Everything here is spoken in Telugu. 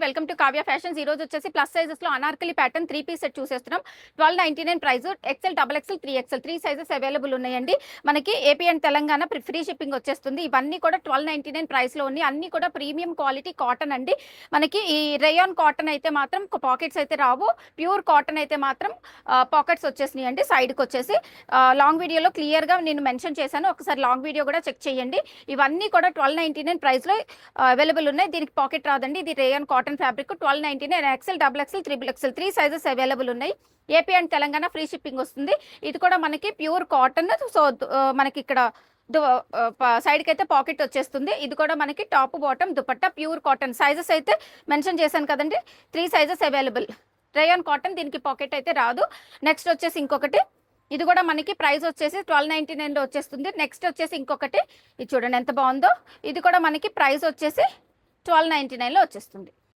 Welcome to Kavya fashions. ఈ రోజు వచ్చేసి ప్లస్ సైజెస్ లో అనార్కలి ప్యాటర్న్ 3 పీస్ సెట్ చూసేస్తున్నాం. 1299 price. XL, double XL, 3XL 3 sizes available ఉన్నాయండి. మనకి AP and Telangana free shipping వచ్చేస్తుంది. ఇవన్నీ కూడా 1299 ప్రైస్ లో ఉన్నాయి. అన్ని కూడా ప్రీమియం క్వాలిటీ కాటన్ అండి. మనకి ఈ రేయాన్ కాటన్ అయితే మాత్రం పాకెట్స్ అయితే రావు. ప్యూర్ కాటన్ అయితే మాత్రం పాకెట్స్ వచ్చేసినాయి అండి. సైడ్ కి వచ్చేసి లాంగ్ వీడియోలో క్లియర్ గా నేను మెన్షన్ చేశాను. ఒకసారి లాంగ్ వీడియో కూడా చెక్ చేయండి. ఇవన్నీ కూడా 1299 ప్రైస్ లో అవైలబుల్ ఉన్నాయి. దీనికి పాకెట్ రాదండి. ఇది rayon cotton fabric. 1299 XL, double XL, triple XL 3 sizes available ఉన్నాయి. AP and Telangana free shipping వస్తుంది. ఇది కూడా మనకి ప్యూర్ కాటన్. సో మనకి ఇక్కడ సైడ్కి అయితే పాకెట్ వచ్చేస్తుంది. ఇది కూడా మనకి top bottom dupatta pure cotton. Sizes అయితే మెన్షన్ చేశాను కదండి. 3 సైజెస్ అవైలబుల్. రేయాన్ కాటన్, దీనికి పాకెట్ అయితే రాదు. నెక్స్ట్ వచ్చేసి ఇంకొకటి, ఇది కూడా మనకి ప్రైస్ వచ్చేసి 1299లో వచ్చేస్తుంది. నెక్స్ట్ వచ్చేసి ఇంకొకటి, ఇది చూడండి ఎంత బాగుందో. ఇది కూడా మనకి ప్రైస్ వచ్చేసి 1299లో వచ్చేస్తుంది.